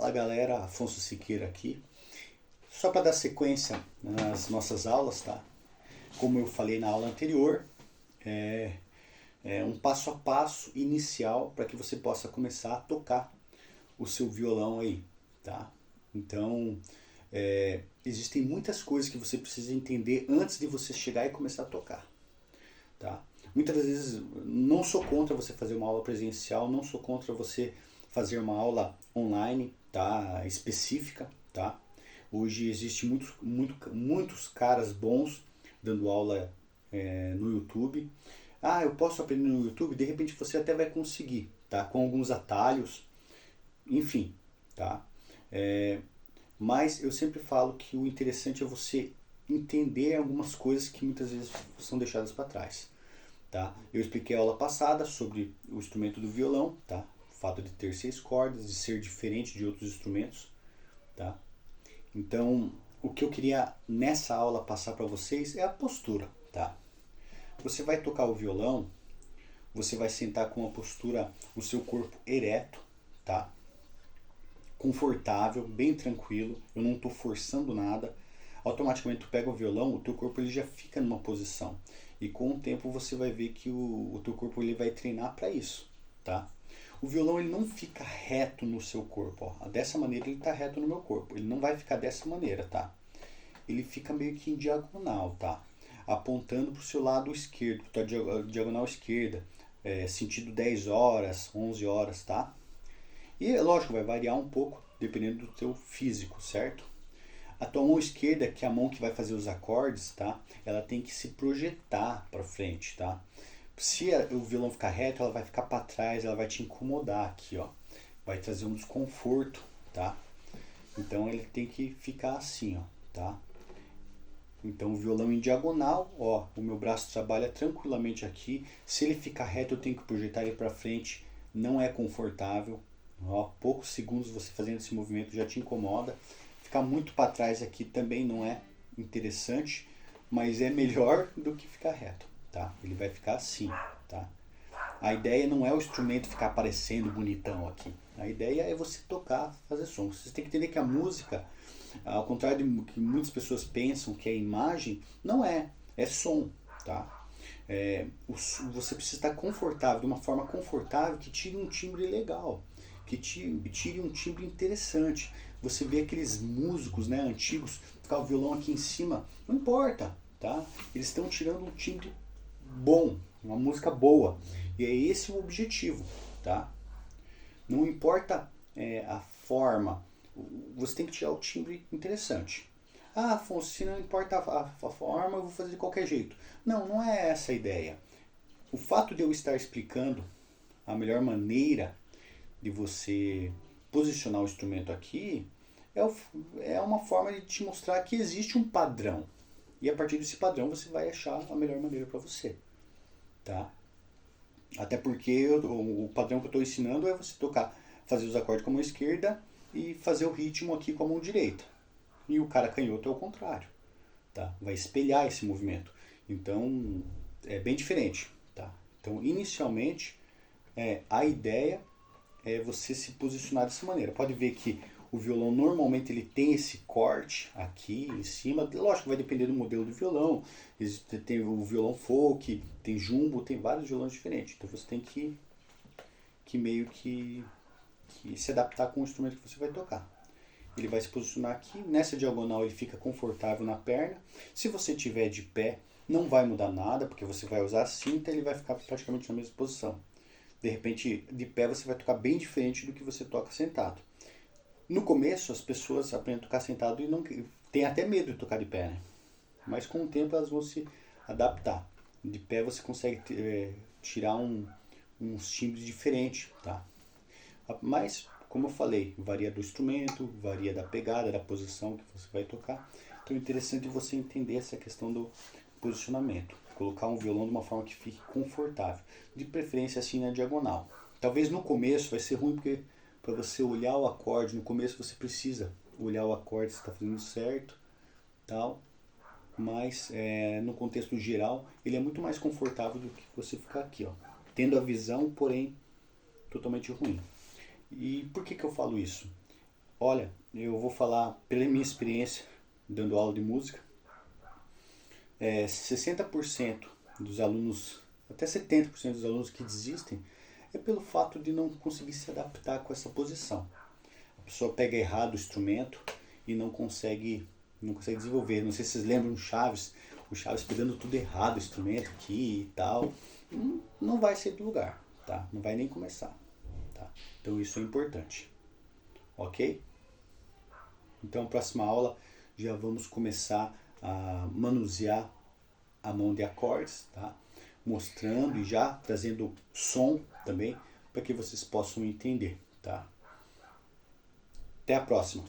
Fala galera, Afonso Siqueira aqui. Só para dar sequência nas nossas aulas, tá? Como eu falei na aula anterior, é um passo a passo inicial para que você possa começar a tocar o seu violão aí, tá? Então, existem muitas coisas que você precisa entender antes de você chegar e começar a tocar, tá? Muitas vezes, não sou contra você fazer uma aula presencial, não sou contra você fazer uma aula online, tá? Específica, tá? Hoje existe muitos caras bons dando aula no YouTube. Ah, eu posso aprender no YouTube? De repente você até vai conseguir, tá? Com alguns atalhos, enfim, tá? Mas eu sempre falo que o interessante é você entender algumas coisas que muitas vezes são deixadas para trás, tá? Eu expliquei a aula passada sobre o instrumento do violão, tá? O fato de ter 6 cordas, de ser diferente de outros instrumentos, tá? Então, o que eu queria nessa aula passar para vocês é a postura, tá? Você vai tocar o violão, você vai sentar com a postura, o seu corpo ereto, tá? Confortável, bem tranquilo, eu não estou forçando nada. Automaticamente tu pega o violão, o teu corpo ele já fica numa posição. E com o tempo você vai ver que o teu corpo ele vai treinar para isso, tá? O violão ele não fica reto no seu corpo, ó. Dessa maneira ele está reto no meu corpo. Ele não vai ficar dessa maneira, tá? Ele fica meio que em diagonal, tá? Apontando para o seu lado esquerdo, para a diagonal esquerda, sentido 10 horas, 11 horas, tá? E lógico, vai variar um pouco dependendo do teu físico, certo? A tua mão esquerda, que é a mão que vai fazer os acordes, tá? Ela tem que se projetar para frente, tá? Se o violão ficar reto, ela vai ficar para trás, ela vai te incomodar aqui, ó. Vai trazer um desconforto, tá? Então ele tem que ficar assim, ó, tá? Então o violão em diagonal, ó, o meu braço trabalha tranquilamente aqui. Se ele ficar reto, eu tenho que projetar ele para frente. Não é confortável. Ó, poucos segundos você fazendo esse movimento já te incomoda. Ficar muito para trás aqui também não é interessante, mas é melhor do que ficar reto, tá? Ele vai ficar assim, tá? A ideia não é o instrumento ficar parecendo bonitão aqui. A ideia é você tocar, fazer som. Você tem que entender que a música, ao contrário do que muitas pessoas pensam que é imagem, não é. É som, tá? Você precisa estar confortável, de uma forma confortável, que tire um timbre legal, que tire um timbre interessante. Você vê aqueles músicos, né, antigos, ficar o violão aqui em cima, não importa, tá? Eles estão tirando um timbre bom, uma música boa. E é esse o objetivo, tá? Não importa a forma, você tem que tirar o timbre interessante. Ah, Afonso, se não importa a forma, eu vou fazer de qualquer jeito. Não, não é essa a ideia. O fato de eu estar explicando a melhor maneira de você posicionar o instrumento aqui é uma forma de te mostrar que existe um padrão. E a partir desse padrão você vai achar a melhor maneira para você, tá? Até porque o padrão que eu estou ensinando é você tocar, fazer os acordes com a mão esquerda e fazer o ritmo aqui com a mão direita. E o cara canhoto é o contrário, tá? Vai espelhar esse movimento. Então é bem diferente, tá? Então inicialmente a ideia é você se posicionar dessa maneira. Pode ver que o violão normalmente ele tem esse corte aqui em cima. Lógico, vai depender do modelo do violão. Tem o violão folk, tem jumbo, tem vários violões diferentes. Então você tem que meio que se adaptar com o instrumento que você vai tocar. Ele vai se posicionar aqui, nessa diagonal ele fica confortável na perna. Se você estiver de pé, não vai mudar nada, porque você vai usar a cinta e ele vai ficar praticamente na mesma posição. De repente, de pé você vai tocar bem diferente do que você toca sentado. No começo, as pessoas aprendem a tocar sentado e não tem até medo de tocar de pé, né? Mas com o tempo elas vão se adaptar. De pé você consegue tirar uns timbres diferentes, tá? Mas, como eu falei, varia do instrumento, varia da pegada, da posição que você vai tocar. Então é interessante você entender essa questão do posicionamento. Colocar um violão de uma forma que fique confortável. De preferência assim na diagonal. Talvez no começo vai ser ruim porque para você olhar o acorde, no começo você precisa olhar o acorde se está fazendo certo, tal. Mas no contexto geral ele é muito mais confortável do que você ficar aqui, ó, tendo a visão, porém totalmente ruim. E por que eu falo isso? Olha, eu vou falar pela minha experiência dando aula de música. 60% dos alunos, até 70% dos alunos que desistem é pelo fato de não conseguir se adaptar com essa posição. A pessoa pega errado o instrumento e não consegue desenvolver. Não sei se vocês lembram o Chaves pegando tudo errado, o instrumento aqui e tal. Não vai sair do lugar, tá? Não vai nem começar, tá? Então isso é importante, ok? Então, próxima aula já vamos começar a manusear a mão de acordes, tá? Mostrando e já trazendo som também para que vocês possam entender, tá? Até a próxima.